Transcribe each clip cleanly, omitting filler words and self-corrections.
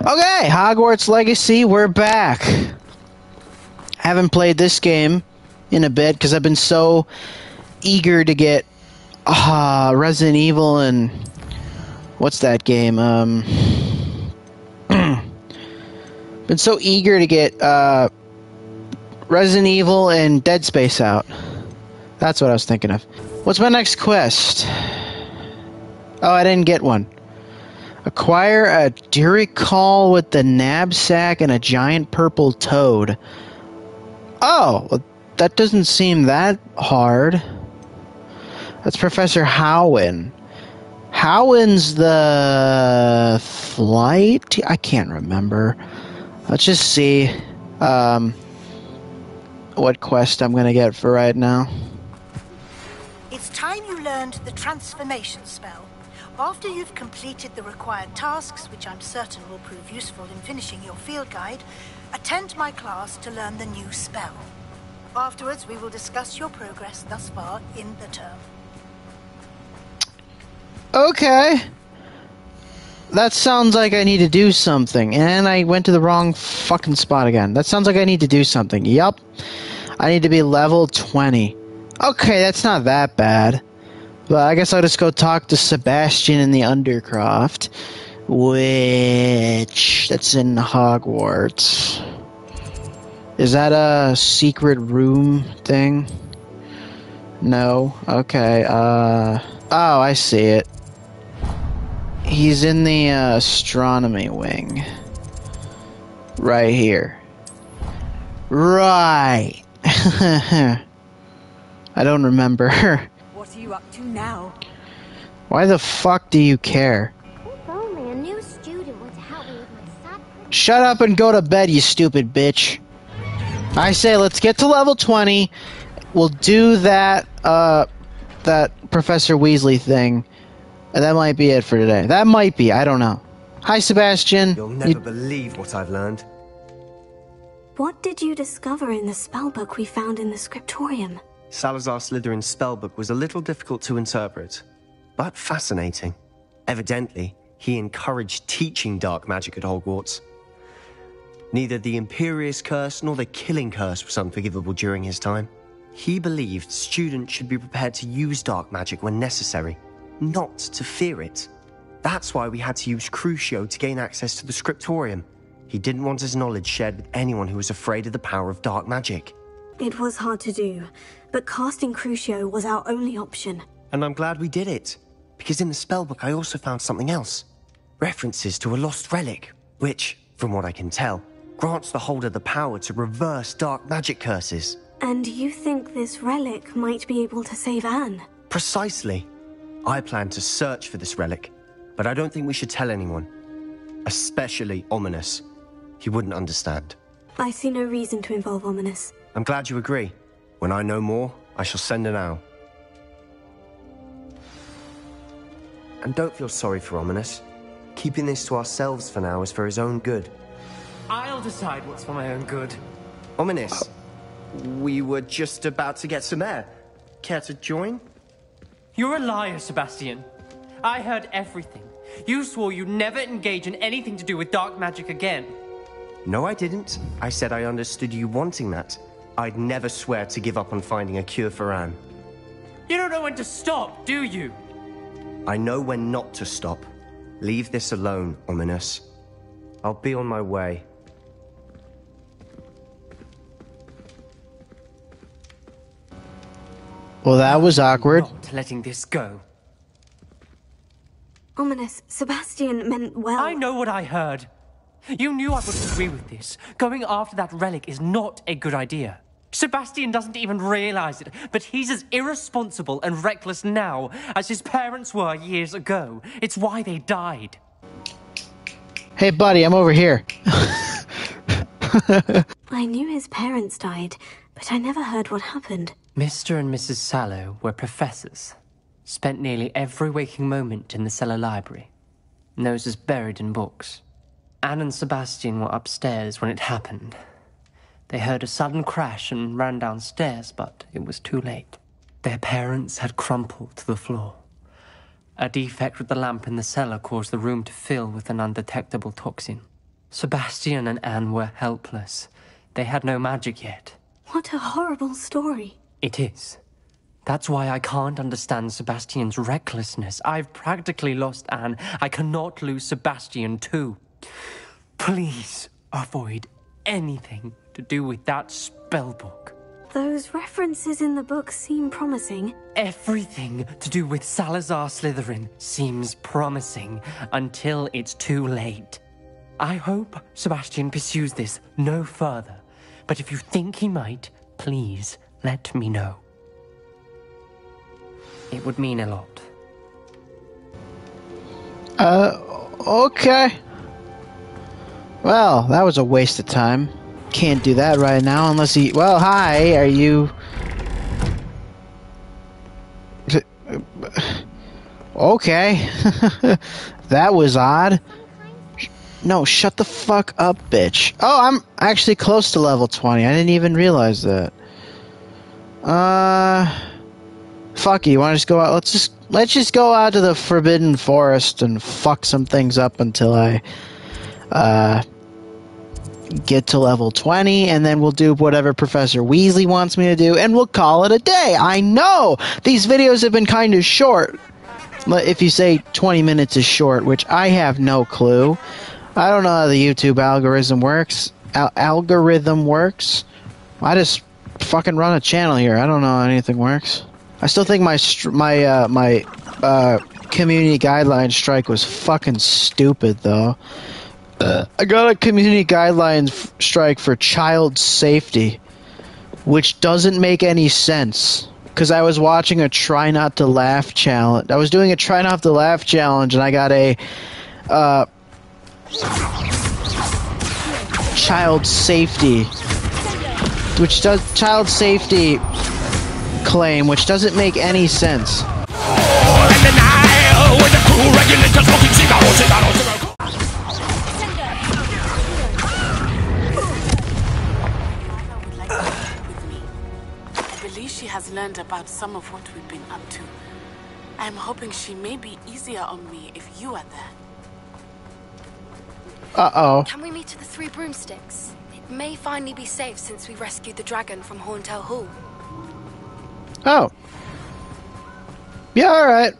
Okay, Hogwarts Legacy, we're back. Haven't played this game in a bit because I've been so eager to get Resident Evil and what's that game? Been so eager to get Resident Evil and Dead Space out. That's what I was thinking of. What's my next quest? Oh, I didn't get one. Acquire a Duracall with the knapsack and a giant purple toad. Oh, well, that doesn't seem that hard. That's Professor Howen. Howen's the flight? I can't remember. Let's just see what quest I'm going to get for right now. It's time you learned the transformation spell. After you've completed the required tasks, which I'm certain will prove useful in finishing your field guide, attend my class to learn the new spell. Afterwards, we will discuss your progress thus far in the term. Okay. That sounds like I need to do something, and I went to the wrong fucking spot again. That sounds like I need to do something. Yup. I need to be level 20. Okay, that's not that bad. But I guess I'll just go talk to Sebastian in the Undercroft, that's in Hogwarts. Is that a secret room thing? No? Okay, oh, I see it. He's in the astronomy wing. Right here. Right! I don't remember. What are you up to now? Why the fuck do you care? If only a new student would help me with my sad... Shut up and go to bed, you stupid bitch. I say let's get to level 20. We'll do that, that Professor Weasley thing. And that might be it for today. That might be, I don't know. Hi, Sebastian. You'll never believe what I've learned. What did you discover in the spellbook we found in the scriptorium? Salazar Slytherin's spellbook was a little difficult to interpret, but fascinating. Evidently, he encouraged teaching dark magic at Hogwarts. Neither the Imperious Curse nor the Killing Curse was unforgivable during his time. He believed students should be prepared to use dark magic when necessary, not to fear it. That's why we had to use Crucio to gain access to the scriptorium. He didn't want his knowledge shared with anyone who was afraid of the power of dark magic. It was hard to do, but casting Crucio was our only option. And I'm glad we did it, because in the spellbook I also found something else. References to a lost relic, which, from what I can tell, grants the holder the power to reverse dark magic curses. And you think this relic might be able to save Anne? Precisely. I plan to search for this relic, but I don't think we should tell anyone. Especially Ominous. He wouldn't understand. I see no reason to involve Ominous. I'm glad you agree. When I know more, I shall send an owl. And don't feel sorry for Ominous. Keeping this to ourselves for now is for his own good. I'll decide what's for my own good. Ominous, we were just about to get some air. Care to join? You're a liar, Sebastian. I heard everything. You swore you'd never engage in anything to do with dark magic again. No, I didn't. I said I understood you wanting that. I'd never swear to give up on finding a cure for Anne. You don't know when to stop, do you? I know when not to stop. Leave this alone, Ominous. I'll be on my way. Well, that was awkward. Not letting this go. Ominous, Sebastian meant well. I know what I heard. You knew I would agree with this. Going after that relic is not a good idea. Sebastian doesn't even realize it, but he's as irresponsible and reckless now as his parents were years ago. It's why they died. Hey, buddy, I'm over here. I knew his parents died, but I never heard what happened. Mr. and Mrs. Sallow were professors. Spent nearly every waking moment in the cellar library. Noses buried in books. Anne and Sebastian were upstairs when it happened. They heard a sudden crash and ran downstairs, but it was too late. Their parents had crumpled to the floor. A defect with the lamp in the cellar caused the room to fill with an undetectable toxin. Sebastian and Anne were helpless. They had no magic yet. What a horrible story. It is. That's why I can't understand Sebastian's recklessness. I've practically lost Anne. I cannot lose Sebastian too. Please avoid anything to do with that spellbook. Those references in the book seem promising. Everything to do with Salazar Slytherin seems promising until it's too late. I hope Sebastian pursues this no further, but if you think he might, please let me know. It would mean a lot. Okay. Well, that was a waste of time. Can't do that right now unless he... Well, hi, are you... Okay. That was odd. No, shut the fuck up, bitch. Oh, I'm actually close to level 20. I didn't even realize that. Fuck you wanna just go out? Let's just go out to the Forbidden Forest and fuck some things up until I, get to level 20, and then we'll do whatever Professor Weasley wants me to do, and we'll call it a day. I know! These videos have been kind of short. If you say 20 minutes is short, which I have no clue. I don't know how the YouTube algorithm works. Algorithm works. I just fucking run a channel here. I don't know how anything works. I still think my community guideline strike was fucking stupid, though. I got a community guidelines strike for child safety, which doesn't make any sense. Because I was watching a try not to laugh challenge. I was doing a try not to laugh challenge, and I got a child safety, child safety claim, which doesn't make any sense. She has learned about some of what we've been up to. I am hoping she may be easier on me if you are there. Uh-oh. Can we meet at the Three Broomsticks? It may finally be safe since we rescued the dragon from Horntail Hall. Oh. Yeah, alright.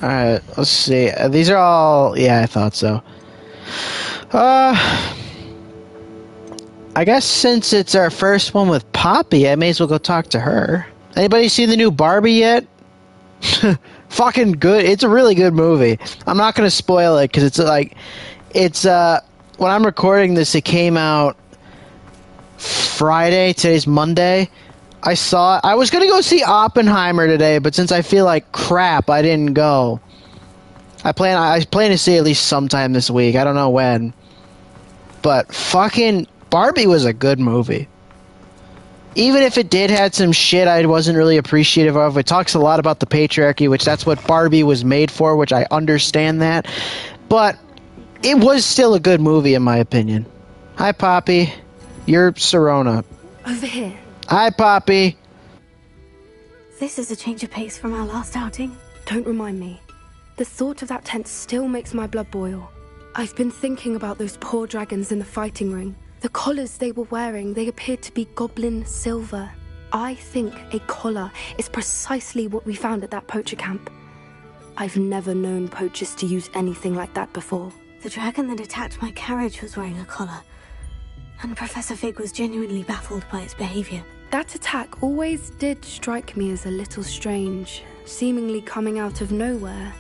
Alright, let's see. These are all... Yeah, I thought so. I guess since it's our first one with Poppy, I may as well go talk to her. Anybody see the new Barbie yet? Fucking good. It's a really good movie. I'm not going to spoil it because it's like... It's, when I'm recording this, it came out Friday. Today's Monday. I was going to go see Oppenheimer today, but since I feel like crap, I didn't go. I plan to see it at least sometime this week. I don't know when. But fucking... Barbie was a good movie. Even if it did had some shit I wasn't really appreciative of, it talks a lot about the patriarchy, which that's what Barbie was made for, which I understand that. But it was still a good movie in my opinion. Hi, Poppy. You're Serona. Over here. Hi, Poppy. This is a change of pace from our last outing. Don't remind me. The thought of that tent still makes my blood boil. I've been thinking about those poor dragons in the fighting ring. The collars they were wearing, they appeared to be goblin silver. I think a collar is precisely what we found at that poacher camp. I've never known poachers to use anything like that before. The dragon that attacked my carriage was wearing a collar, and Professor Fig was genuinely baffled by its behavior. That attack always did strike me as a little strange, seemingly coming out of nowhere.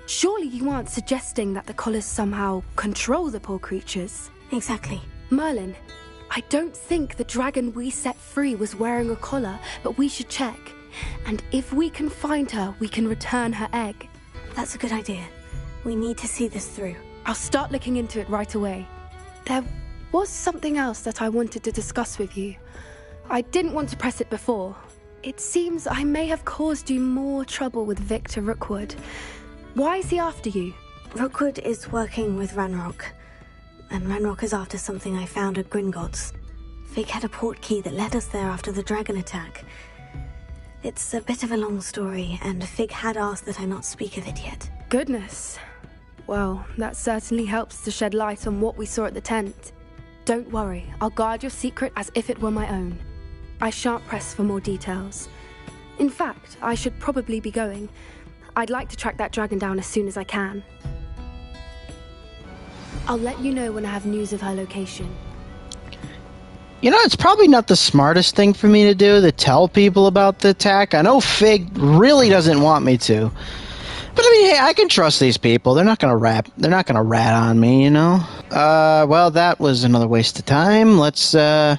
Surely you aren't suggesting that the collars somehow control the poor creatures? Exactly. Merlin, I don't think the dragon we set free was wearing a collar, but we should check. And if we can find her, we can return her egg. That's a good idea. We need to see this through. I'll start looking into it right away. There was something else that I wanted to discuss with you. I didn't want to press it before. It seems I may have caused you more trouble with Victor Rookwood. Why is he after you? Rookwood is working with Ranrock. And Ranrock is after something I found at Gringotts. Fig had a port key that led us there after the dragon attack. It's a bit of a long story, and Fig had asked that I not speak of it yet. Goodness. Well, that certainly helps to shed light on what we saw at the tent. Don't worry, I'll guard your secret as if it were my own. I shan't press for more details. In fact, I should probably be going. I'd like to track that dragon down as soon as I can. I'll let you know when I have news of her location. You know, it's probably not the smartest thing for me to do, to tell people about the attack. I know Fig really doesn't want me to. But I mean, hey, I can trust these people. They're not gonna rat on me, you know? Well, that was another waste of time. Let's go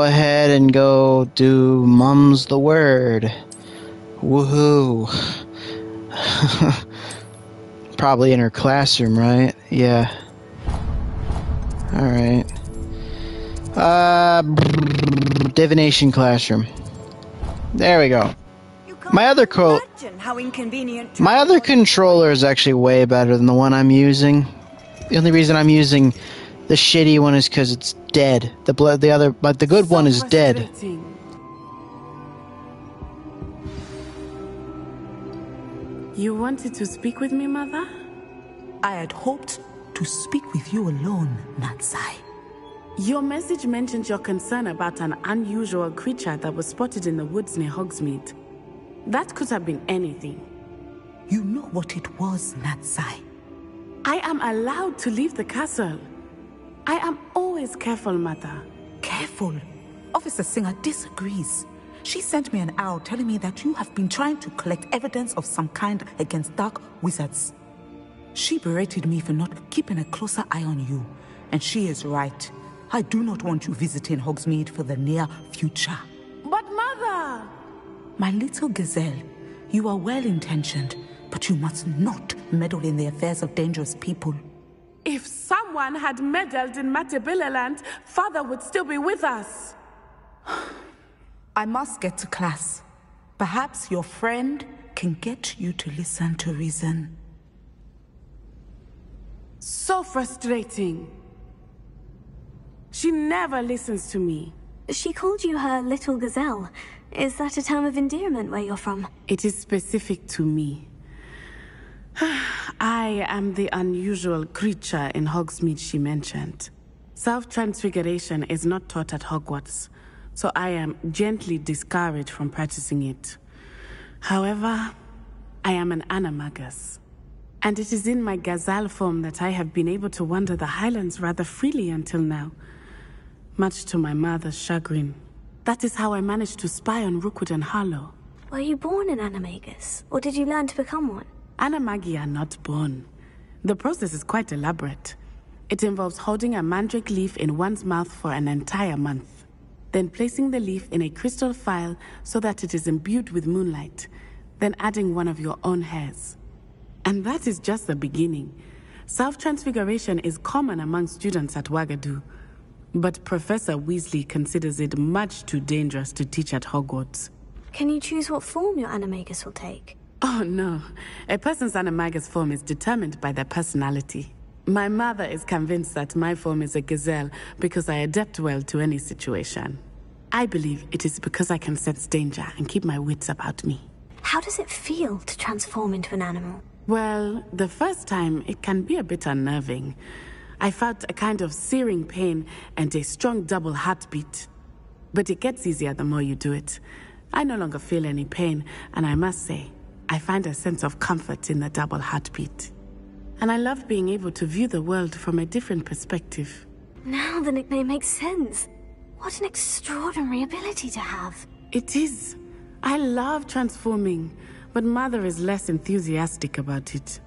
ahead and go do Mum's the Word. Woohoo. Probably in her classroom, right? Yeah. Alright. Divination classroom. There we go. My other controller is actually way better than the one I'm using. The only reason I'm using the shitty one is because it's dead. But the good one is dead. You wanted to speak with me, Mother? I had hoped to speak with you alone, Natsai. Your message mentioned your concern about an unusual creature that was spotted in the woods near Hogsmeade. That could have been anything. You know what it was, Natsai. I am allowed to leave the castle. I am always careful, Mother. Careful? Officer Singer disagrees. She sent me an owl telling me that you have been trying to collect evidence of some kind against dark wizards. She berated me for not keeping a closer eye on you, and she is right. I do not want you visiting Hogsmeade for the near future. But Mother! My little gazelle, you are well-intentioned, but you must not meddle in the affairs of dangerous people. If someone had meddled in Matabeleland, Father would still be with us. I must get to class. Perhaps your friend can get you to listen to reason. So frustrating. She never listens to me. She called you her little gazelle. Is that a term of endearment where you're from? It is specific to me. I am the unusual creature in Hogsmeade she mentioned. Self-transfiguration is not taught at Hogwarts, so I am gently discouraged from practicing it. However, I am an animagus, and it is in my gazelle form that I have been able to wander the Highlands rather freely until now, much to my mother's chagrin. That is how I managed to spy on Rookwood and Harlow. Were you born an animagus, or did you learn to become one? Animagi are not born. The process is quite elaborate. It involves holding a mandrake leaf in one's mouth for an entire month, then placing the leaf in a crystal phial so that it is imbued with moonlight, then adding one of your own hairs. And that is just the beginning. Self-transfiguration is common among students at Wagadu, but Professor Weasley considers it much too dangerous to teach at Hogwarts. Can you choose what form your animagus will take? Oh no, a person's animagus form is determined by their personality. My mother is convinced that my form is a gazelle because I adapt well to any situation. I believe it is because I can sense danger and keep my wits about me. How does it feel to transform into an animal? Well, the first time it can be a bit unnerving. I felt a kind of searing pain and a strong double heartbeat. But it gets easier the more you do it. I no longer feel any pain, and I must say, I find a sense of comfort in the double heartbeat. And I love being able to view the world from a different perspective. Now the nickname makes sense. What an extraordinary ability to have. It is. I love transforming, but Mother is less enthusiastic about it.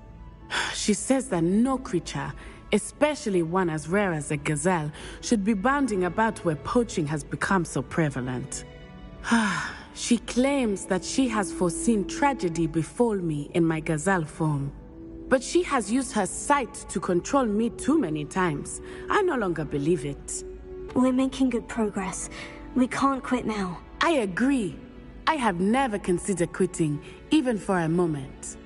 She says that no creature, especially one as rare as a gazelle, should be bounding about where poaching has become so prevalent. She claims that she has foreseen tragedy befall me in my gazelle form. But she has used her sight to control me too many times. I no longer believe it. We're making good progress. We can't quit now. I agree. I have never considered quitting, even for a moment.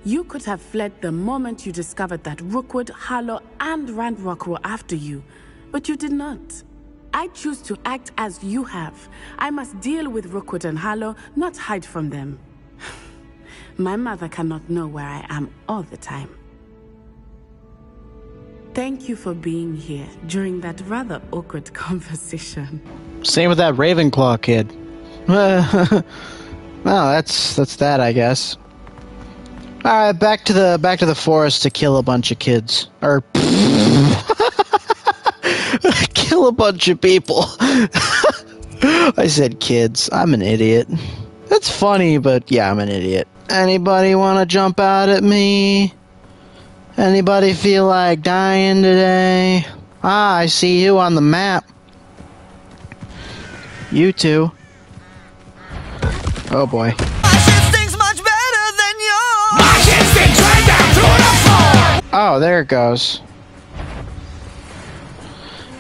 You could have fled the moment you discovered that Rookwood, Harlow, and Ranrock were after you, but you did not. I choose to act as you have. I must deal with Rookwood and Harlow, not hide from them. My mother cannot know where I am all the time. Thank you for being here during that rather awkward conversation. Same with that Ravenclaw kid. Well, that's that, I guess. All right, back to the forest to kill a bunch of kids, or kill a bunch of people. I said kids. I'm an idiot. That's funny, but yeah, I'm an idiot. Anybody want to jump out at me? Anybody feel like dying today? Ah, I see you on the map. You two. Oh boy. My shit stinks much better than yours. My shit stinks right down to the floor. Oh, there it goes.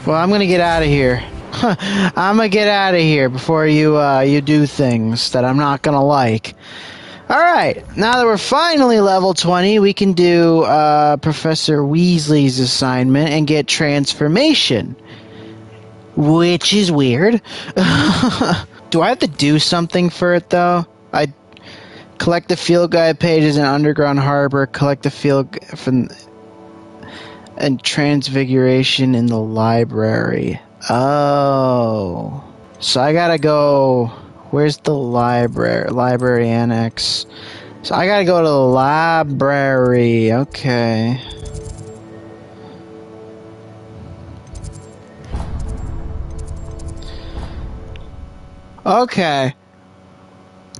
Well, I'm gonna get out of here. I'm gonna get out of here before you do things that I'm not gonna like. Alright, now that we're finally level 20, we can do Professor Weasley's assignment and get transformation. Which is weird. Do I have to do something for it, though? I collect the field guide pages in Underground Harbor, collect the field from and transfiguration in the library. Oh. So I gotta go... Where's the library? Library annex. So I gotta go to the library. Okay. Okay.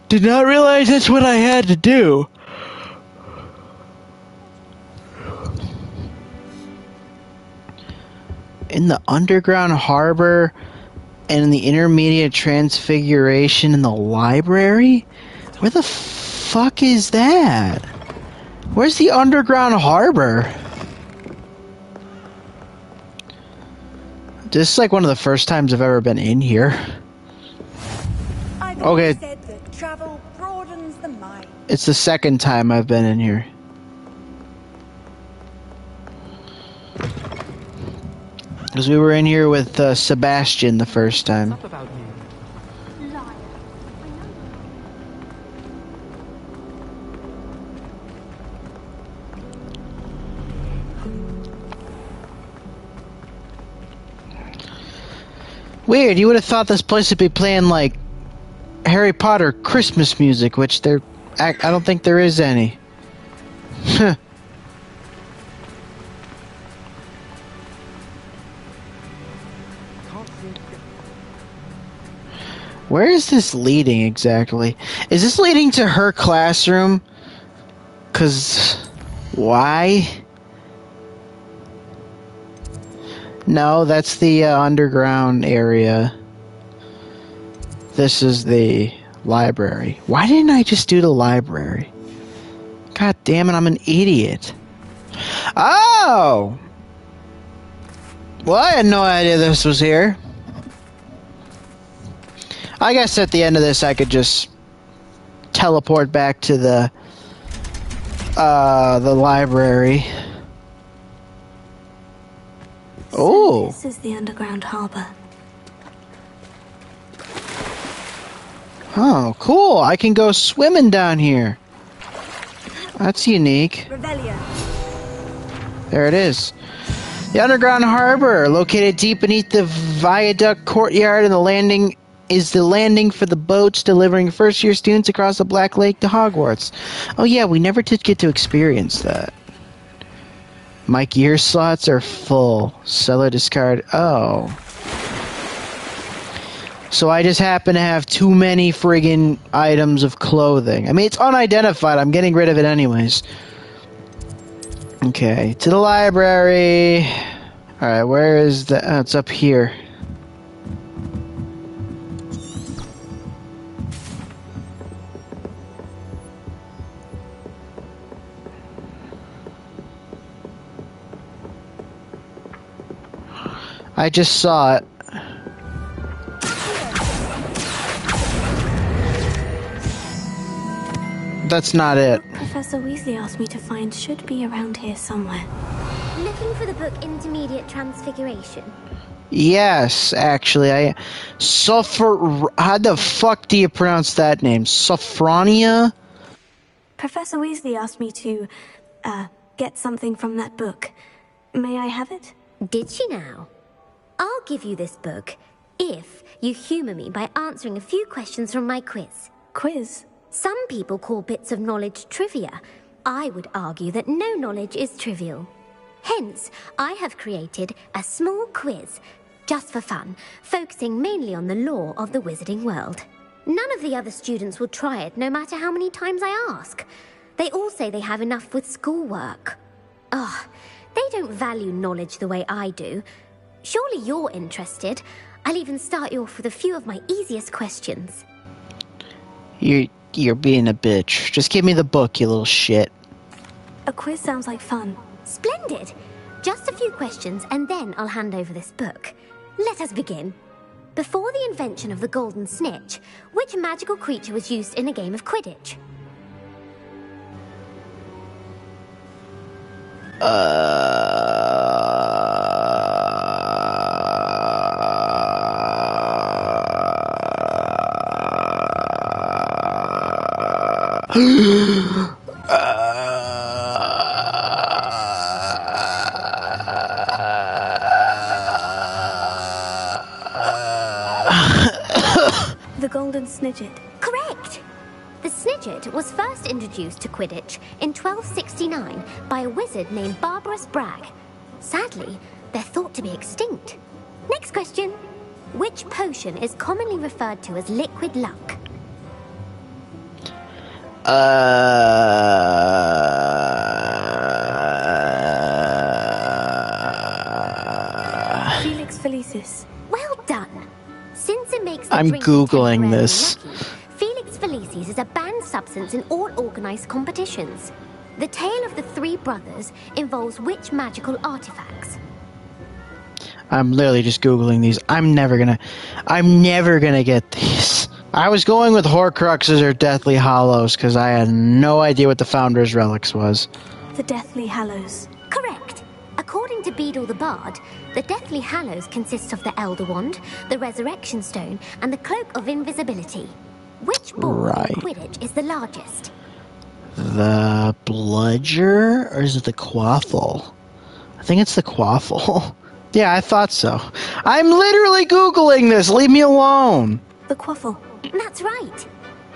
Did not realize that's what I had to do. In the Underground Harbor and in the Intermediate Transfiguration in the library? Where the fuck is that? Where's the Underground Harbor? This is like one of the first times I've ever been in here. Okay. Said that travel broadens the mind. It's the second time I've been in here. Because we were in here with Sebastian the first time. Weird, you would have thought this place would be playing like Harry Potter Christmas music, which I don't think there is any. Where is this leading exactly? Is this leading to her classroom? 'Cause why? No, that's the underground area. This is the library. Why didn't I just do the library? God damn it, I'm an idiot. Oh! Well, I had no idea this was here. I guess at the end of this I could just teleport back to the library. So this is the Underground Harbor. Oh, cool. I can go swimming down here. That's unique. Revelio. There it is. The Underground Harbor, located deep beneath the viaduct courtyard, and the landing for the boats delivering first-year students across the Black Lake to Hogwarts. Oh yeah, we never did get to experience that. My gear slots are full. Cellar discard. Oh. So I just happen to have too many friggin' items of clothing. I mean, it's unidentified. I'm getting rid of it anyways. Okay, to the library. Alright, where is the... Oh, it's up here. I just saw it. That's not it. Professor Weasley asked me to find should be around here somewhere. Looking for the book Intermediate Transfiguration? Yes, actually, how the fuck do you pronounce that name? Sophronia? Professor Weasley asked me to, get something from that book. May I have it? Did she now? I'll give you this book if you humour me by answering a few questions from my quiz. Quiz? Some people call bits of knowledge trivia. I would argue that no knowledge is trivial. Hence, I have created a small quiz, just for fun, focusing mainly on the lore of the wizarding world. None of the other students will try it, no matter how many times I ask. They all say they have enough with schoolwork. Ugh, they don't value knowledge the way I do. Surely you're interested. I'll even start you off with a few of my easiest questions. You're being a bitch. Just give me the book, you little shit. A quiz sounds like fun. Splendid! Just a few questions and then I'll hand over this book. Let us begin. Before the invention of the golden snitch, which magical creature was used in a game of Quidditch? The golden snidget. Correct! The snidget was first introduced to Quidditch in 1269 by a wizard named Barbarous Bragg. Sadly, they're thought to be extinct. Next question. Which potion is commonly referred to as liquid luck? Felix Felicis. Well done. Since it makes the I'm drink Googling temporarily this. lucky, Felix Felicis is a banned substance in all organized competitions. The tale of the three brothers involves which magical artifacts? I'm literally just Googling these. I'm never gonna get these. I was going with Horcruxes or Deathly Hallows because I had no idea what the Founder's Relics was. The Deathly Hallows. Correct. According to Beedle the Bard, the Deathly Hallows consists of the Elder Wand, the Resurrection Stone, and the Cloak of Invisibility. Which board in Quidditch is the largest? The Bludger, or is it the Quaffle? I think it's the Quaffle. Yeah, I thought so. I'm literally Googling this. Leave me alone. The Quaffle. That's right.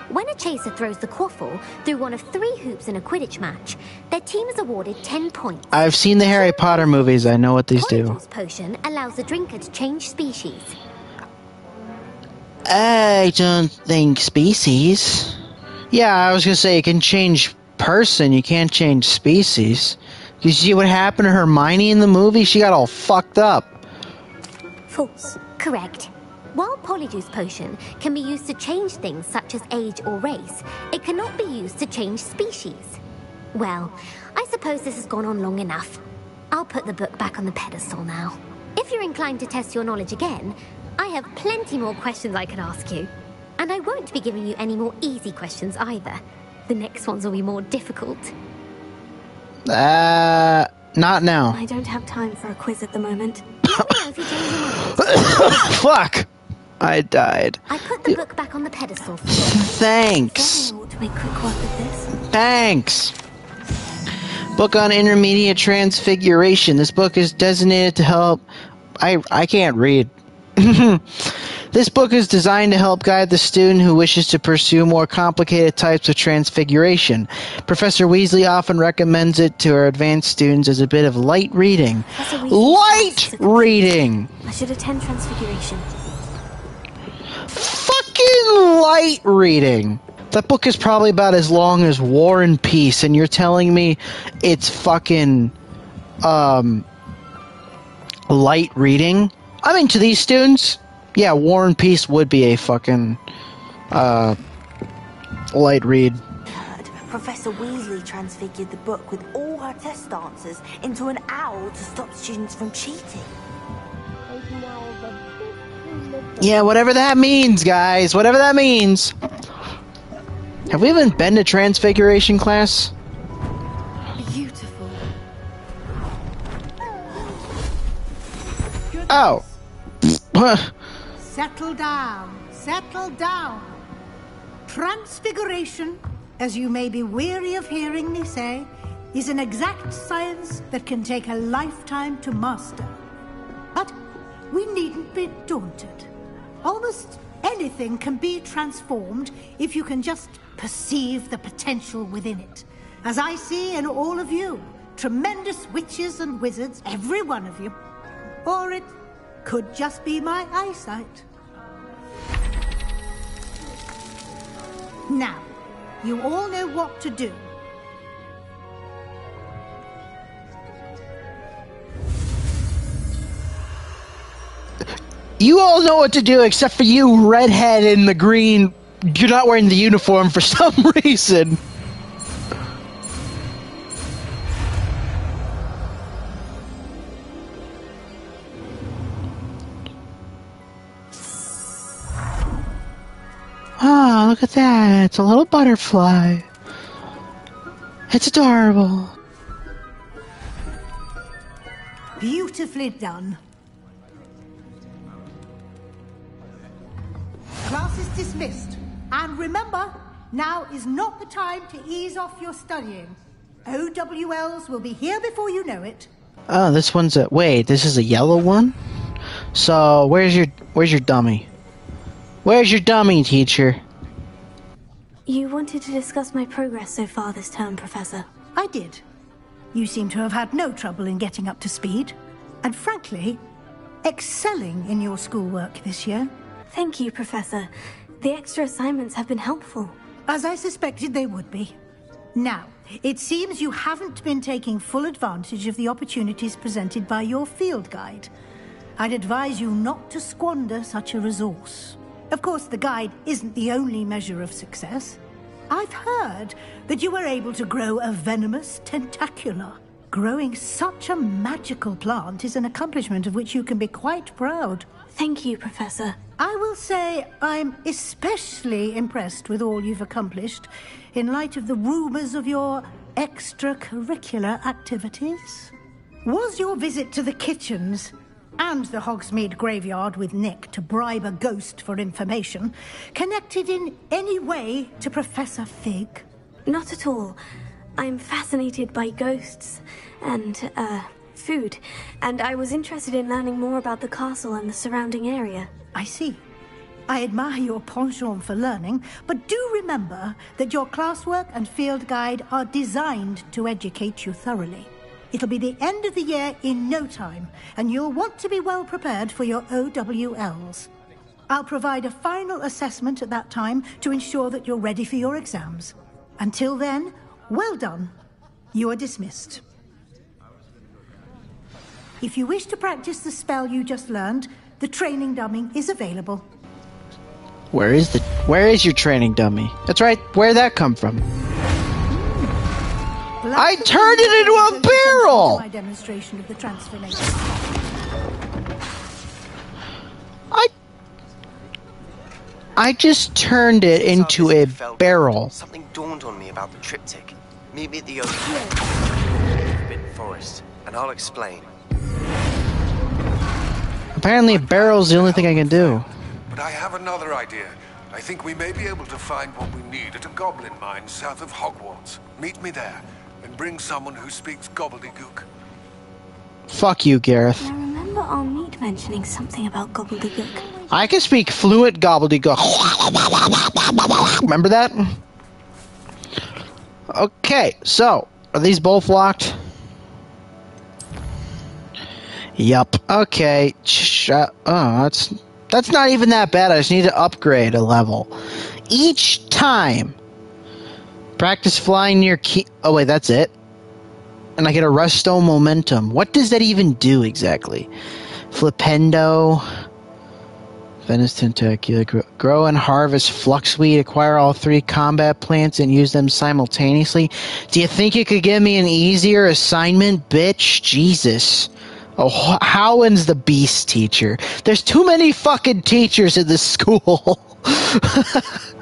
When a chaser throws the quaffle through one of 3 hoops in a Quidditch match, their team is awarded 10 points. I've seen the Harry Potter movies. I know what these do. Polyjuice potion allows the drinker to change species. I don't think species. Yeah, I was gonna say you can change person. You can't change species. You see what happened to Hermione in the movie? She got all fucked up. False. Correct. While Polyjuice potion can be used to change things such as age or race, it cannot be used to change species. Well, I suppose this has gone on long enough. I'll put the book back on the pedestal now. If you're inclined to test your knowledge again, I have plenty more questions I could ask you. And I won't be giving you any more easy questions either. The next ones will be more difficult. Not now. I don't have time for a quiz at the moment. Let me know if you change your mind. Fuck! I died. I put the book back on the pedestal for you. Thanks. I ought to make quick work of this. Thanks. Book on Intermediate Transfiguration. This book is designated to help... I can't read. This book is designed to help guide the student who wishes to pursue more complicated types of transfiguration. Professor Weasley often recommends it to our advanced students as a bit of light reading. Light reading! I should attend Transfiguration. Fucking light reading! That book is probably about as long as War and Peace, and you're telling me it's fucking, light reading? I mean, to these students, yeah, War and Peace would be a fucking, light read. Professor Weasley transfigured the book with all her test answers into an owl to stop students from cheating. Yeah, whatever that means, guys. Whatever that means. Have we even been to Transfiguration class? Beautiful. Oh. Settle down. Settle down. Transfiguration as you may be weary of hearing me say, is an exact science that can take a lifetime to master. But we needn't be daunted. Almost anything can be transformed if you can just perceive the potential within it. As I see in all of you, tremendous witches and wizards, every one of you. Or it could just be my eyesight. Now, you all know what to do. You all know what to do except for you, redhead in the green. You're not wearing the uniform for some reason. Oh, look at that. It's a little butterfly. It's adorable. Beautifully done. Class is dismissed. And remember, now is not the time to ease off your studying. OWLs will be here before you know it. Oh, this one's a... Wait, this is a yellow one? So, where's your dummy? Where's your dummy, teacher? You wanted to discuss my progress so far this term, Professor. I did. You seem to have had no trouble in getting up to speed. And frankly, excelling in your schoolwork this year. Thank you, Professor. The extra assignments have been helpful. As I suspected they would be. Now, it seems you haven't been taking full advantage of the opportunities presented by your field guide. I'd advise you not to squander such a resource. Of course, the guide isn't the only measure of success. I've heard that you were able to grow a venomous tentacula. Growing such a magical plant is an accomplishment of which you can be quite proud. Thank you, Professor. I will say I'm especially impressed with all you've accomplished in light of the rumors of your extracurricular activities. Was your visit to the kitchens and the Hogsmeade graveyard with Nick to bribe a ghost for information connected in any way to Professor Fig? Not at all. I'm fascinated by ghosts and, food, and I was interested in learning more about the castle and the surrounding area. I see. I admire your penchant for learning, but do remember that your classwork and field guide are designed to educate you thoroughly. It'll be the end of the year in no time, and you'll want to be well prepared for your OWLs. I'll provide a final assessment at that time to ensure that you're ready for your exams. Until then, well done. You are dismissed. If you wish to practice the spell you just learned, the training dummy is available. Where is your training dummy? That's right, where'd that come from? I turned it into a barrel! My demonstration of the transformation. I just turned it into a barrel. Something dawned on me about the triptych. Meet me at the Forbidden Forest, and I'll explain. Apparently a barrel's the only thing I can do. But I have another idea. I think we may be able to find what we need at a goblin mine south of Hogwarts. Meet me there, and bring someone who speaks gobbledygook. Fuck you, Gareth. I remember our meet mentioning something about gobbledygook. I can speak fluent gobbledygook. Remember that? Okay, so, are these both locked? Yup. Okay. That's not even that bad. I just need to upgrade a level. Each time. Practice flying near key... Oh, wait, that's it? And I get a Resto Momentum. What does that even do exactly? Flipendo... Venus Tentacular. Grow and harvest Fluxweed. Acquire all 3 combat plants and use them simultaneously. Do you think you could give me an easier assignment, bitch? Jesus. Oh, Howland's the beast teacher. There's too many fucking teachers in this school.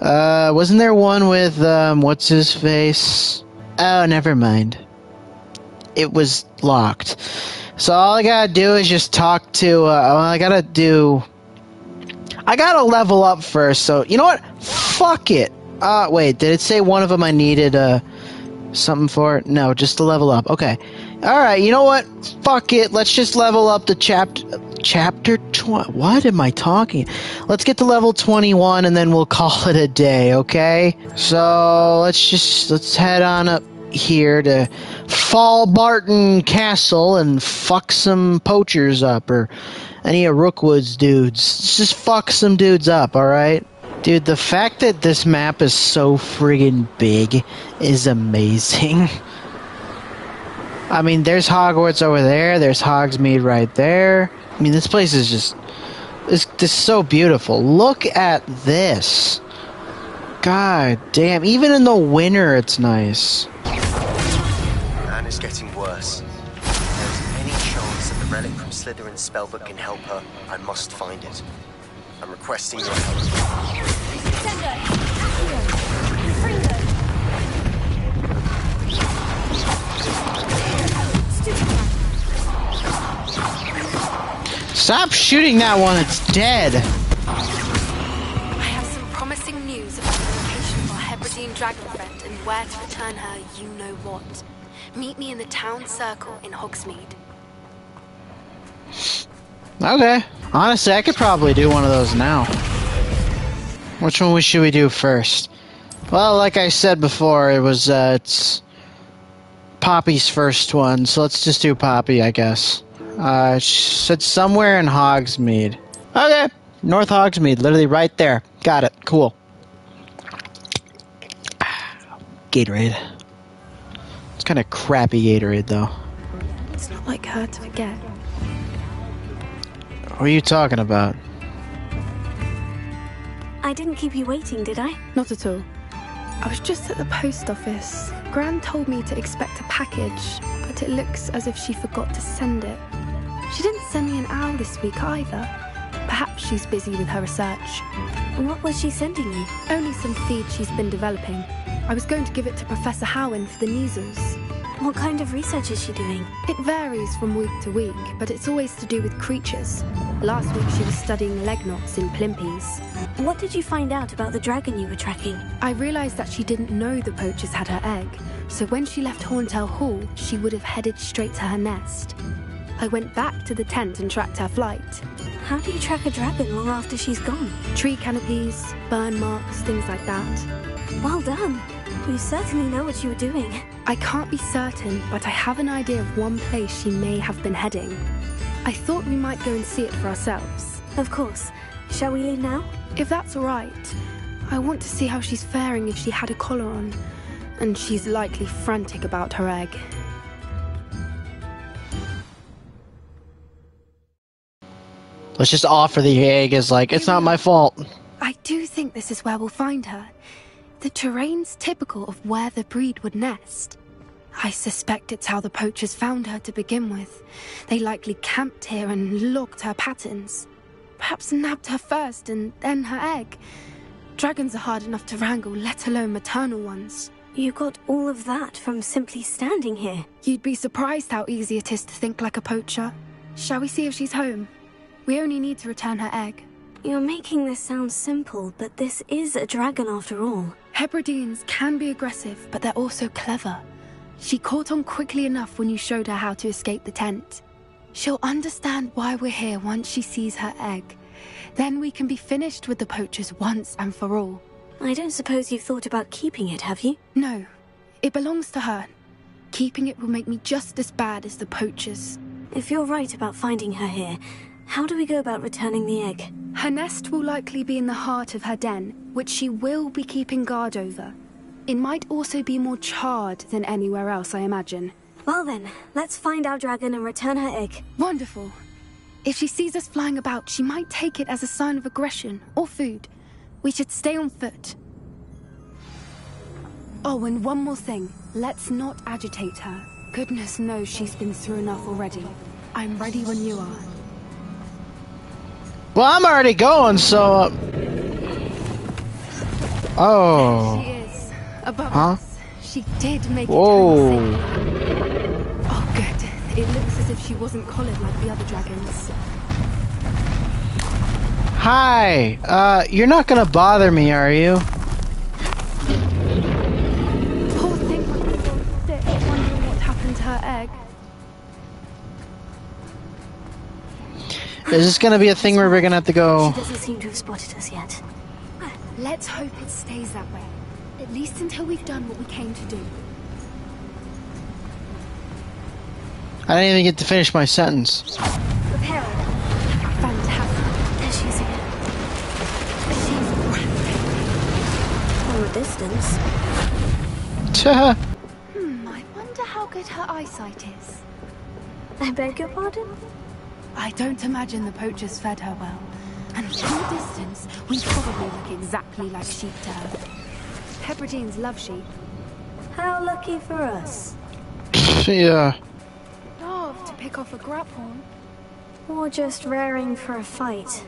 Wasn't there one with, what's his face? Oh, never mind. It was locked. So all I gotta do is just talk to, I gotta level up first, so, you know what? Fuck it. Wait, did it say one of them I needed, something for? No, just to level up. Okay. Alright, you know what? Fuck it. Let's just level up the chapter 20. What am I talking? Let's get to level 21 and then we'll call it a day, okay? So, let's head on up here to Fall Barton Castle and fuck some poachers up, or any of Rookwood's dudes. Let's just fuck some dudes up, alright? Dude, the fact that this map is so friggin' big is amazing. I mean, there's Hogwarts over there, there's Hogsmeade right there. I mean, this place is just... This is so beautiful. Look at this. God damn, even in the winter it's nice. Anne is getting worse. If there's any chance that the relic from Slytherin's spellbook can help her, I must find it. I'm requesting your help. Stop shooting that one, it's dead. I have some promising news about the location of our Hebridean dragon friend and where to return her you-know-what. Meet me in the town circle in Hogsmeade. Okay. Honestly, I could probably do one of those now. Which one should we do first? Well, like I said before, it's Poppy's first one, so let's just do Poppy, I guess. She said somewhere in Hogsmeade. Okay, North Hogsmeade, literally right there. Got it, cool. Gatorade. It's kind of crappy Gatorade, though. It's not like her to forget. What are you talking about? I didn't keep you waiting, did I? Not at all. I was just at the post office. Gran told me to expect a package, but it looks as if she forgot to send it. She didn't send me an owl this week either. Perhaps she's busy with her research. What was she sending you? Only some feed she's been developing. I was going to give it to Professor Howin for the measles. What kind of research is she doing? It varies from week to week, but it's always to do with creatures. Last week she was studying legnots in Plimpies. What did you find out about the dragon you were tracking? I realized that she didn't know the poachers had her egg, so when she left Horntail Hall, she would have headed straight to her nest. I went back to the tent and tracked her flight. How do you track a dragon long after she's gone? Tree canopies, burn marks, things like that. Well done. You certainly know what you were doing. I can't be certain, but I have an idea of one place she may have been heading. I thought we might go and see it for ourselves. Of course. Shall we leave now? If that's all right. I want to see how she's faring if she had a collar on. And she's likely frantic about her egg. Let's just offer the egg as like, it's not my fault. I do think this is where we'll find her. The terrain's typical of where the breed would nest. I suspect it's how the poachers found her to begin with. They likely camped here and logged her patterns. Perhaps nabbed her first and then her egg. Dragons are hard enough to wrangle, let alone maternal ones. You got all of that from simply standing here. You'd be surprised how easy it is to think like a poacher. Shall we see if she's home? We only need to return her egg. You're making this sound simple, but this is a dragon after all. Hebrideans can be aggressive, but they're also clever. She caught on quickly enough when you showed her how to escape the tent. She'll understand why we're here once she sees her egg. Then we can be finished with the poachers once and for all. I don't suppose you've thought about keeping it, have you? No. It belongs to her. Keeping it will make me just as bad as the poachers. If you're right about finding her here, how do we go about returning the egg? Her nest will likely be in the heart of her den, which she will be keeping guard over. It might also be more charred than anywhere else, I imagine. Well then, let's find our dragon and return her egg. Wonderful. If she sees us flying about, she might take it as a sign of aggression or food. We should stay on foot. Oh, and one more thing. Let's not agitate her. Goodness knows she's been through enough already. I'm ready when you are. Well, I'm already going, so... Oh. There she is. Above huh? us. She did make it Whoa. home safe. Oh, good. It looks as if she wasn't collared like the other dragons. Hi. You're not gonna bother me, are you? Is this gonna be a thing where we're gonna have to go? She doesn't seem to have spotted us yet. Let's hope it stays that way. At least until we've done what we came to do. I didn't even get to finish my sentence. Prepare her. Fantastic. There she's here. She's from a distance. I wonder how good her eyesight is. I beg your pardon? I don't imagine the poachers fed her well. And from a distance, we probably look exactly like sheep to her. Hebrideans love sheep. How lucky for us. Yeah. Love to pick off a grapple. Or just raring for a fight.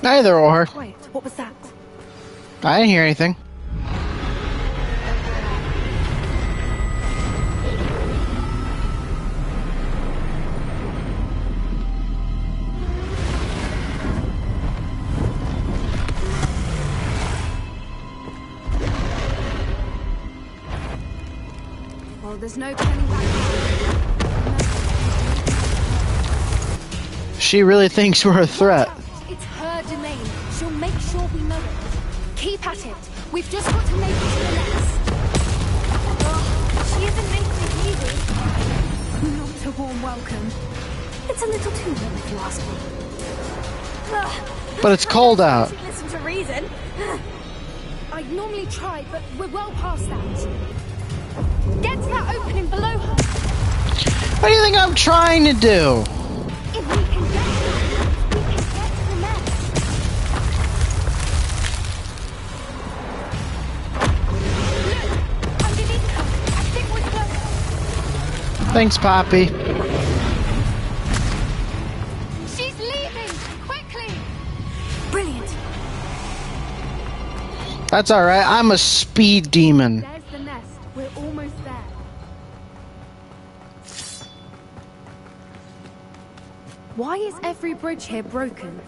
Neither or. Wait, what was that? I didn't hear anything. Well, there's no turning back. She really thinks we're a threat. It's her domain. She'll make sure we know it. Keep at it. We've just got to make it to the nest. She isn't making it easy. Not a warm welcome. It's a little too warm if you ask me. But it's cold out. Listen to reason. I'd normally try, but we're well past that. Get to that opening below her. What do you think I'm trying to do? If we can get to that, we can get to the nest. Look, underneath her. I think we're close. Thanks, Poppy. She's leaving! Quickly! Brilliant. That's alright, I'm a speed demon. There's the nest. We're almost there. Why is every bridge here broken?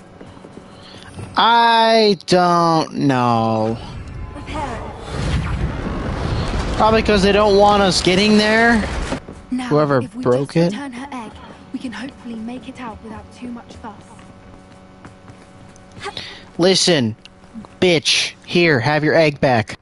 I don't know. Probably because they don't want us getting there. Now, Whoever if we broke just it. return her egg, we can hopefully make it out without too much fuss. Listen, bitch. Here, have your egg back.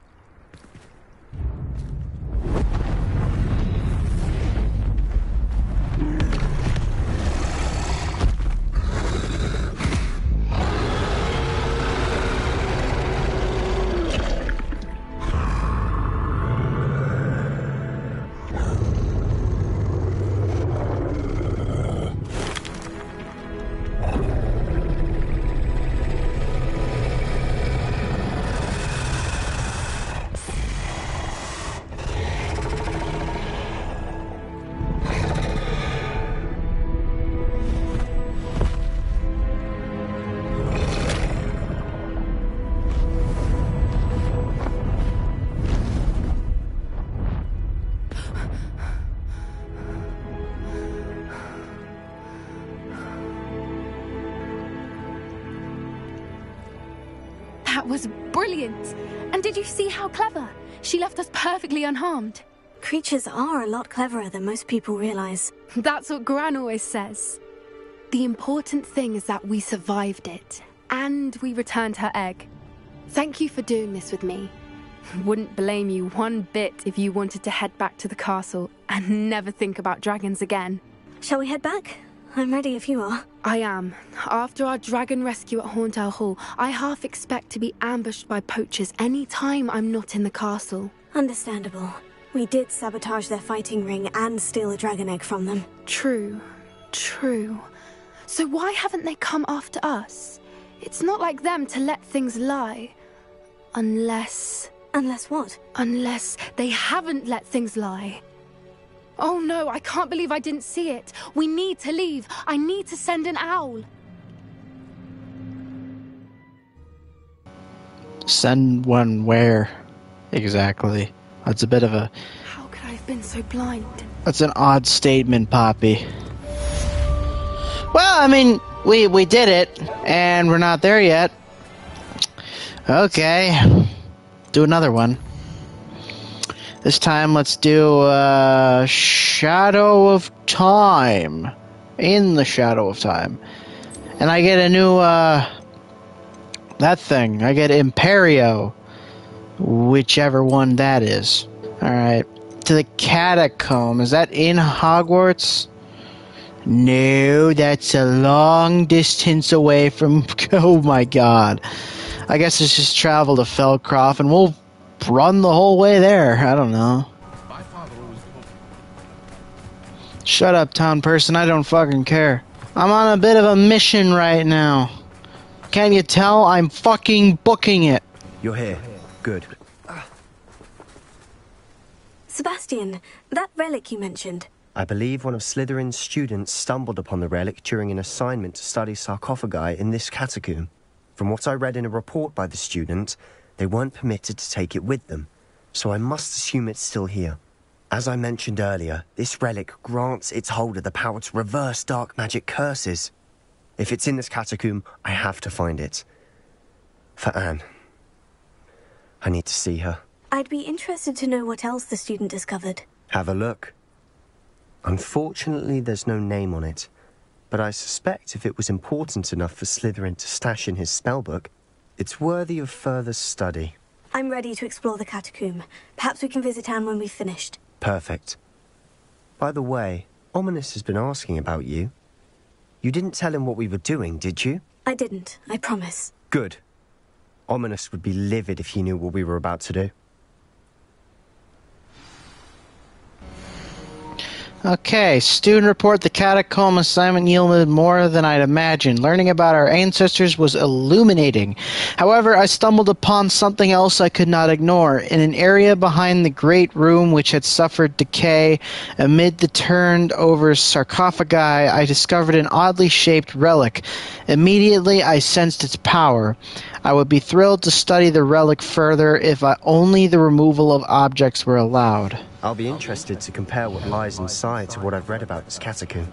That was brilliant! And did you see how clever? She left us perfectly unharmed. Creatures are a lot cleverer than most people realize. That's what Gran always says. The important thing is that we survived it, and we returned her egg. Thank you for doing this with me. Wouldn't blame you one bit if you wanted to head back to the castle and never think about dragons again. Shall we head back? I'm ready if you are. I am. After our dragon rescue at Hauntow Hall, I half expect to be ambushed by poachers any time I'm not in the castle. Understandable. We did sabotage their fighting ring and steal a dragon egg from them. True. True. So why haven't they come after us? It's not like them to let things lie. Unless... Unless what? Unless they haven't let things lie. Oh no, I can't believe I didn't see it. We need to leave. I need to send an owl. Send one where? Exactly. That's a bit of a... How could I have been so blind? That's an odd statement, Poppy. Well, I mean, we did it, and we're not there yet. Okay. Do another one. This time, let's do Shadow of Time. In the Shadow of Time. And I get a new, that thing. I get Imperio. Whichever one that is. Alright. To the Catacomb. Is that in Hogwarts? No, that's a long distance away from... Oh my god. I guess it's just travel to Feldcroft and we'll run the whole way there. I don't know. Shut up, town person. I don't fucking care. I'm on a bit of a mission right now. Can't you tell? I'm fucking booking it. You're here. Good. Sebastian, that relic you mentioned. I believe one of Slytherin's students stumbled upon the relic during an assignment to study sarcophagi in this catacomb. From what I read in a report by the student, they weren't permitted to take it with them, so I must assume it's still here. As I mentioned earlier, this relic grants its holder the power to reverse dark magic curses. If it's in this catacomb, I have to find it. For Anne. I need to see her. I'd be interested to know what else the student discovered. Have a look. Unfortunately, there's no name on it, but I suspect if it was important enough for Slytherin to stash in his spellbook, it's worthy of further study. I'm ready to explore the catacomb. Perhaps we can visit Anne when we've finished. Perfect. By the way, Ominous has been asking about you. You didn't tell him what we were doing, did you? I didn't, I promise. Good. Ominous would be livid if he knew what we were about to do. Okay, student report. The catacomb assignment yielded more than I'd imagined. Learning about our ancestors was illuminating. However, I stumbled upon something else I could not ignore. In an area behind the great room which had suffered decay, amid the turned-over sarcophagi, I discovered an oddly shaped relic. Immediately, I sensed its power. I would be thrilled to study the relic further if only the removal of objects were allowed. I'll be interested to compare what lies inside to what I've read about this catacomb.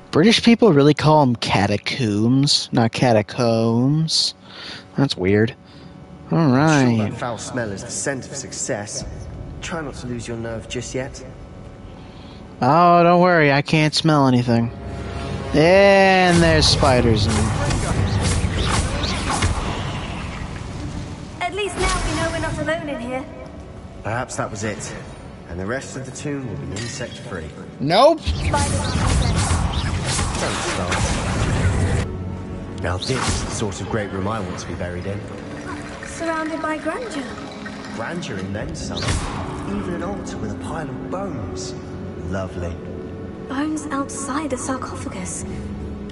British people really call them catacombs, not catacombs. That's weird. Alright. I'm sure that foul smell is the scent of success. Try not to lose your nerve just yet. Oh, don't worry, I can't smell anything. And there's spiders in there. At least now we know we're not alone in here. Perhaps that was it. And the rest of the tomb will be insect-free. Nope. Don't start. Now this is the sort of great room I want to be buried in. Surrounded by grandeur. Grandeur and then some. Even an altar with a pile of bones. Lovely. Bones outside a sarcophagus.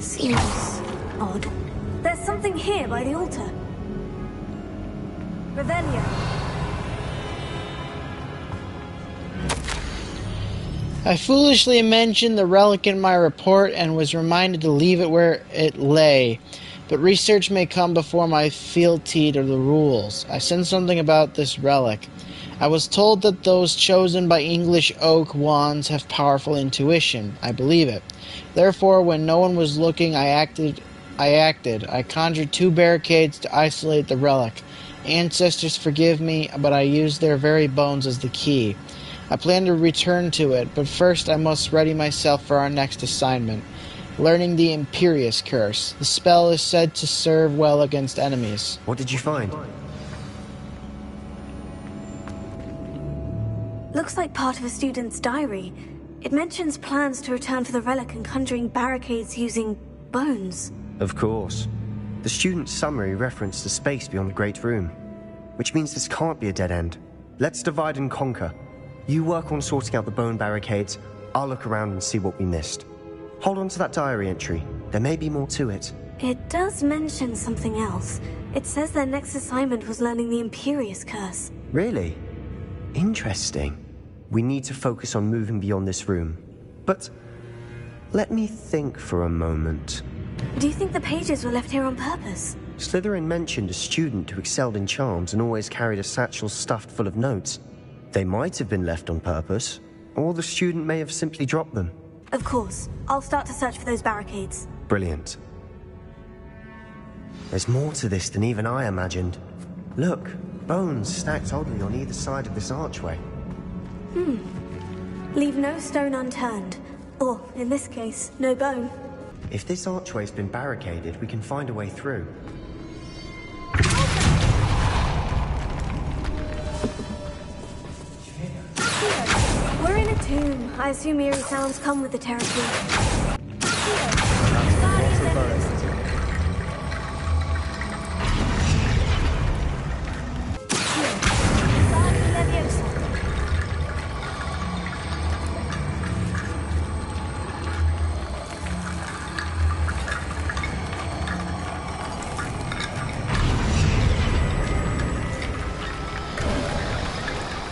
Seems odd. There's something here by the altar. Revelio. I foolishly mentioned the relic in my report and was reminded to leave it where it lay. But research may come before my fealty to the rules. I sensed something about this relic. I was told that those chosen by English oak wands have powerful intuition. I believe it. Therefore, when no one was looking, I acted. I conjured 2 barricades to isolate the relic. Ancestors forgive me, but I used their very bones as the key. I plan to return to it, but first I must ready myself for our next assignment. Learning the Imperious Curse. The spell is said to serve well against enemies. What did you find? Looks like part of a student's diary. It mentions plans to return for the relic and conjuring barricades using bones. Of course. The student's summary referenced the space beyond the Great Room, which means this can't be a dead end. Let's divide and conquer. You work on sorting out the bone barricades, I'll look around and see what we missed. Hold on to that diary entry. There may be more to it. It does mention something else. It says their next assignment was learning the Imperious Curse. Really? Interesting. We need to focus on moving beyond this room. But let me think for a moment. Do you think the pages were left here on purpose? Slytherin mentioned a student who excelled in charms and always carried a satchel stuffed full of notes. They might have been left on purpose, or the student may have simply dropped them. Of course. I'll start to search for those barricades. Brilliant. There's more to this than even I imagined. Look, bones stacked oddly on either side of this archway. Leave no stone unturned. Or, in this case, no bone. If this archway's been barricaded, we can find a way through. We're in a tomb. I assume eerie sounds come with the territory.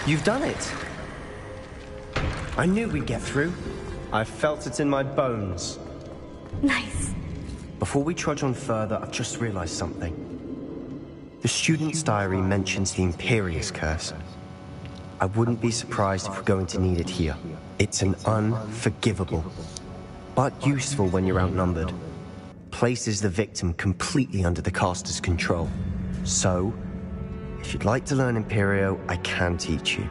You've done it! I knew we'd get through. I felt it in my bones. Nice. Before we trudge on further, I've just realized something. The student's diary mentions the Imperious Curse. I wouldn't be surprised if we're going to need it here. It's an unforgivable, but useful when you're outnumbered. Places the victim completely under the caster's control. So, if you'd like to learn Imperio, I can teach you.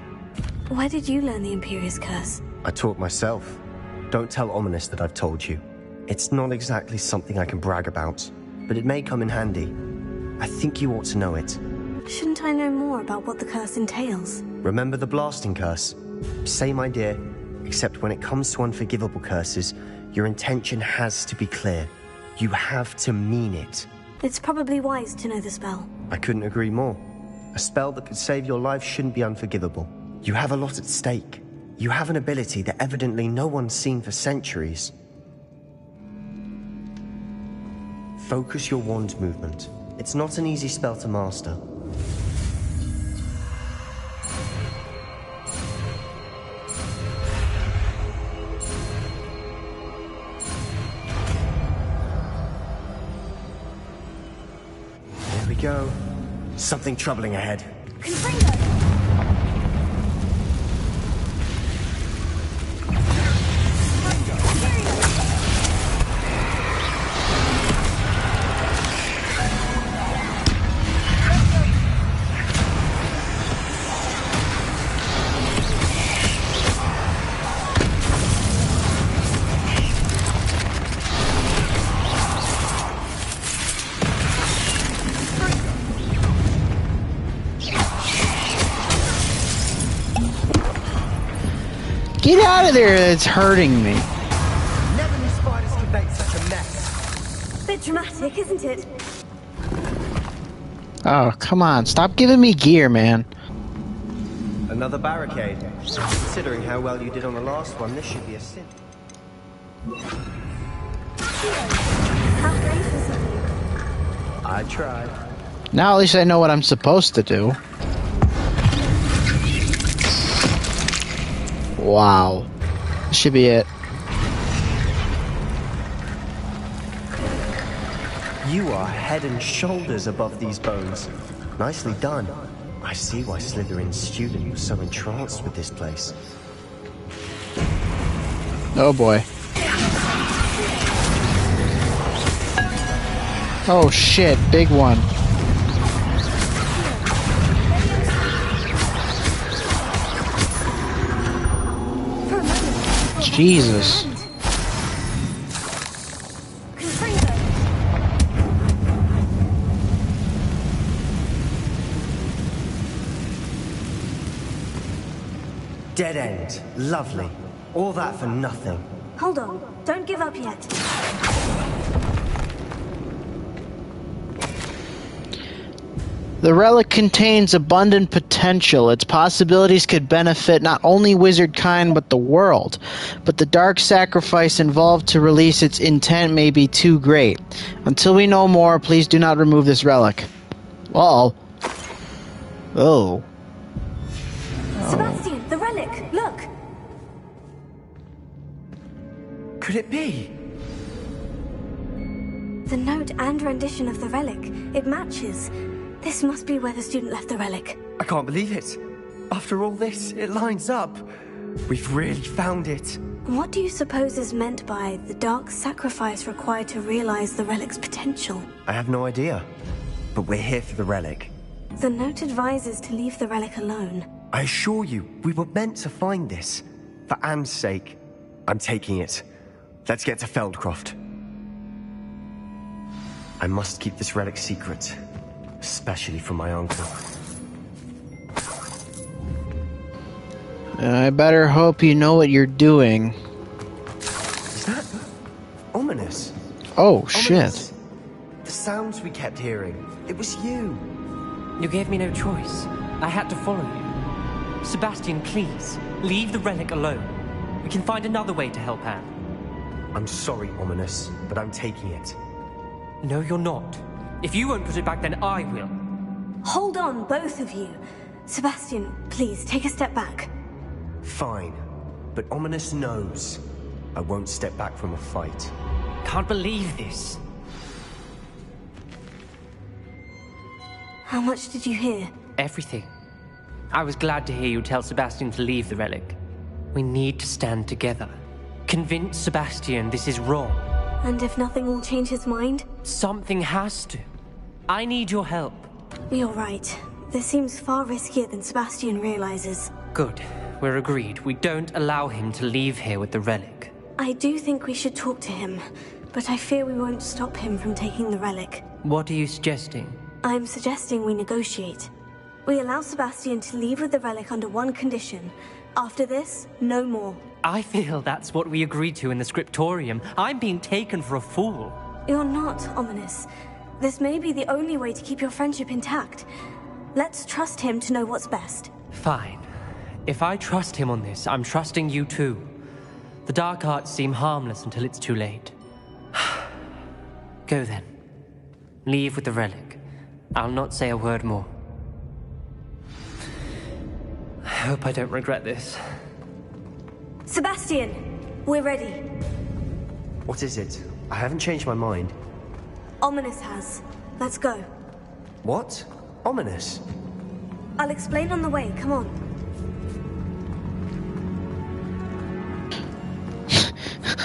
Where did you learn the Imperious Curse? I taught myself. Don't tell Ominous that I've told you. It's not exactly something I can brag about, but it may come in handy. I think you ought to know it. Shouldn't I know more about what the curse entails? Remember the blasting curse? Same idea, except when it comes to unforgivable curses, your intention has to be clear. You have to mean it. It's probably wise to know the spell. I couldn't agree more. A spell that could save your life shouldn't be unforgivable. You have a lot at stake. You have an ability that evidently no one's seen for centuries. Focus your wand movement. It's not an easy spell to master. There we go. Something troubling ahead. Get out of there, it's hurting me. Never knew spiders could make such a mess. Bit dramatic, isn't it? Oh, come on, stop giving me gear, man. Another barricade. Considering how well you did on the last one, this should be a sin. How gracious of you. I tried. Now at least I know what I'm supposed to do. Wow. This should be it. You are head and shoulders above these bones. Nicely done. I see why Slytherin's student was so entranced with this place. Oh boy. Oh shit, big one. Jesus. Dead end. Lovely. All that for nothing. Hold on. Don't give up yet. The relic contains abundant potential. Its possibilities could benefit not only wizard kind but the world. But the dark sacrifice involved to release its intent may be too great. Until we know more, please do not remove this relic. Uh-oh. Oh. Sebastian, the relic! Look! Could it be? The note and rendition of the relic. It matches. This must be where the student left the relic. I can't believe it. After all this, it lines up. We've really found it. What do you suppose is meant by the dark sacrifice required to realize the relic's potential? I have no idea. But we're here for the relic. The note advises to leave the relic alone. I assure you, we were meant to find this. For Anne's sake. I'm taking it. Let's get to Feldcroft. I must keep this relic secret, especially from my uncle. I better hope you know what you're doing. Is that ominous? Oh, shit. Ominous. The sounds we kept hearing. It was you. You gave me no choice. I had to follow you. Sebastian, please, leave the relic alone. We can find another way to help Anne. I'm sorry, Ominous, but I'm taking it. No, you're not. If you won't put it back, then I will. Hold on, both of you. Sebastian, please, take a step back. Fine, but Ominous knows I won't step back from a fight. Can't believe this. How much did you hear? Everything. I was glad to hear you tell Sebastian to leave the relic. We need to stand together. Convince Sebastian this is wrong. And if nothing will change his mind? Something has to. I need your help. You're right. This seems far riskier than Sebastian realizes. Good. We're agreed. We don't allow him to leave here with the relic. I do think we should talk to him, but I fear we won't stop him from taking the relic. What are you suggesting? I'm suggesting we negotiate. We allow Sebastian to leave with the relic under one condition. After this, no more. I feel that's what we agreed to in the scriptorium. I'm being taken for a fool. You're not, Ominous. This may be the only way to keep your friendship intact. Let's trust him to know what's best. Fine. If I trust him on this, I'm trusting you too. The dark arts seem harmless until it's too late. Go then. Leave with the relic. I'll not say a word more. I hope I don't regret this. Sebastian, we're ready. What is it? I haven't changed my mind. Ominous has. Let's go. What? Ominous? I'll explain on the way, come on.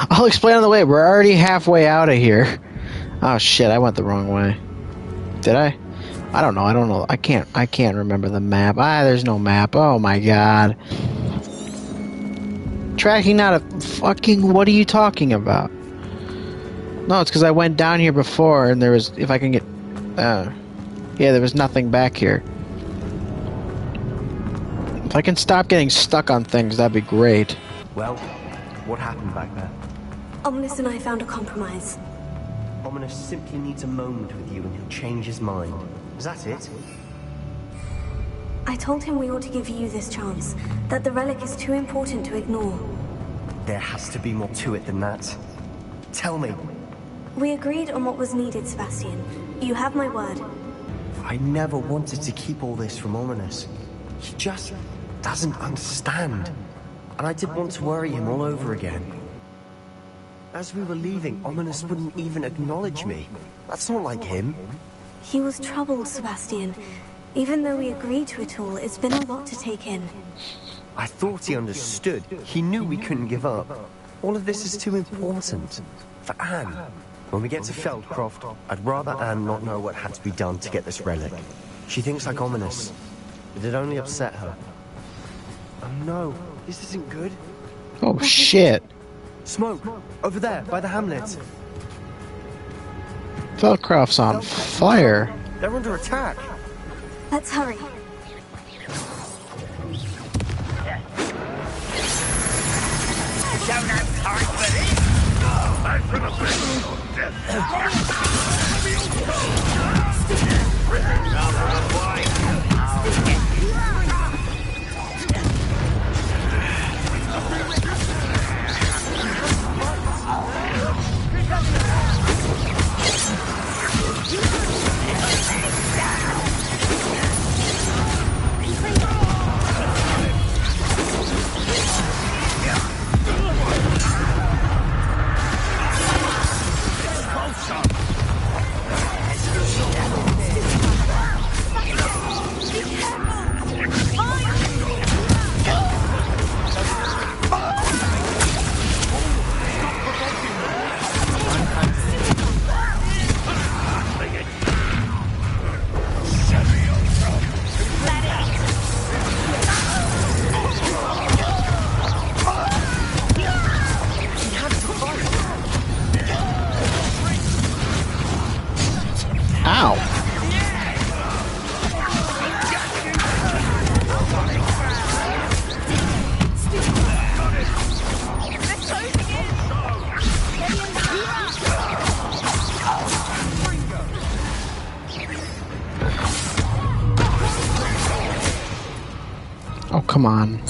I'll explain on the way. We're already halfway out of here. Oh shit, I went the wrong way. Did I? I don't know. I can't remember the map. There's no map. Oh my god. Tracking out a fucking... What are you talking about? No, it's because I went down here before and there was... If I can get... yeah, there was nothing back here. If I can stop getting stuck on things, that'd be great. Well, what happened back there? Ominous and I found a compromise. Ominous simply needs a moment with you and he'll change his mind. Is that it? I told him we ought to give you this chance, that the relic is too important to ignore. There has to be more to it than that. Tell me. We agreed on what was needed, Sebastian. You have my word. I never wanted to keep all this from Ominous. He just doesn't understand. And I didn't want to worry him all over again. As we were leaving, Ominous wouldn't even acknowledge me. That's not like him. He was troubled, Sebastian. Even though we agreed to it all, it's been a lot to take in. I thought he understood. He knew we couldn't give up. All of this is too important. For Anne. When we get to Feldcroft, I'd rather Anne not know what had to be done to get this relic. She thinks like Ominous. It'd only upset her. Oh no, this isn't good. Oh shit. Smoke! Over there, by the hamlet. Feldcroft's on fire. They're under attack. Let's hurry. Oh, come on.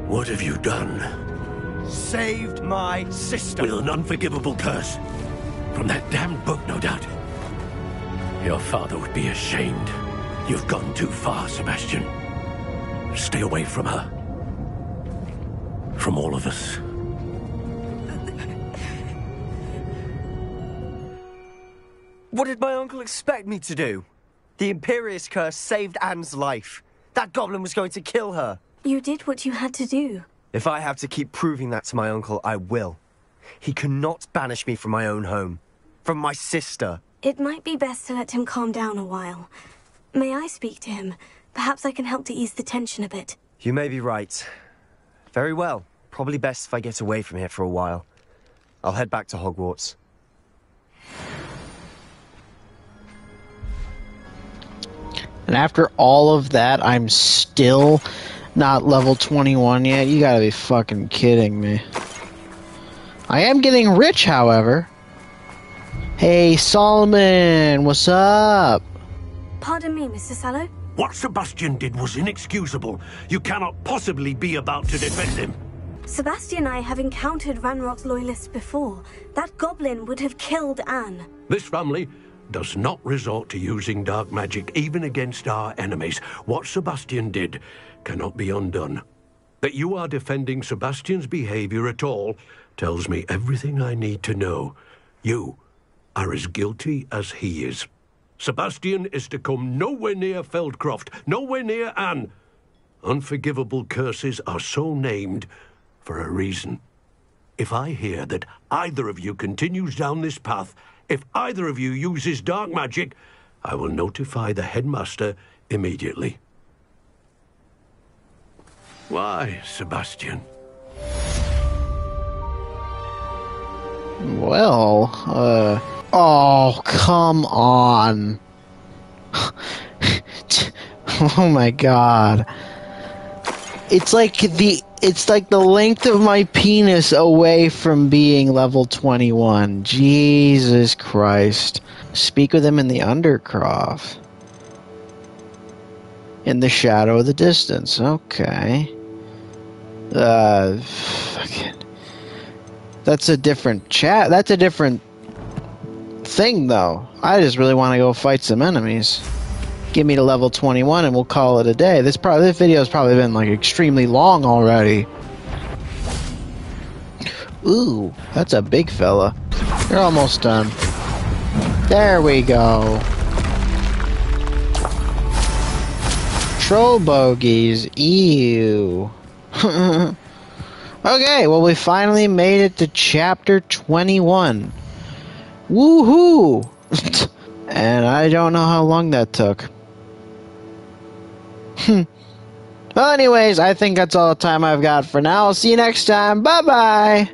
What have you done? Saved my sister. With an unforgivable curse. From that damned book, no doubt. Your father would be ashamed. You've gone too far, Sebastian. Stay away from her. From all of us. What did my uncle expect me to do? The Imperious curse saved Anne's life. That goblin was going to kill her. You did what you had to do. If I have to keep proving that to my uncle, I will. He cannot banish me from my own home. From my sister. It might be best to let him calm down a while. May I speak to him? Perhaps I can help to ease the tension a bit. You may be right. Very well. Probably best if I get away from here for a while. I'll head back to Hogwarts. And after all of that, I'm still not level 21 yet? You gotta be fucking kidding me. I am getting rich, however. Hey, Solomon, what's up? Pardon me, Mr. Sallow? What Sebastian did was inexcusable. You cannot possibly be about to defend him. Sebastian and I have encountered Ranrock's loyalists before. That goblin would have killed Anne. This family does not resort to using dark magic even against our enemies. What Sebastian did cannot be undone. That you are defending Sebastian's behavior at all tells me everything I need to know. You are as guilty as he is. Sebastian is to come nowhere near Feldcroft, nowhere near Anne. Unforgivable curses are so named for a reason. If I hear that either of you continues down this path, if either of you uses dark magic, I will notify the headmaster immediately. Why, Sebastian? Well, oh, come on. Oh my god. It's like the length of my penis away from being level 21. Jesus Christ. Speak with him in the Undercroft. In the shadow of the distance. Okay. Fucking. That's a different chat. That's a different thing, though. I just really want to go fight some enemies. Give me to level 21 and we'll call it a day. This video's probably been like extremely long already. Ooh, that's a big fella. You're almost done. There we go. Troll bogeys. Ew. Okay, well we finally made it to chapter 21. Woohoo! And I don't know how long that took. Well, anyways, I think that's all the time I've got for now. I'll see you next time. Bye-bye!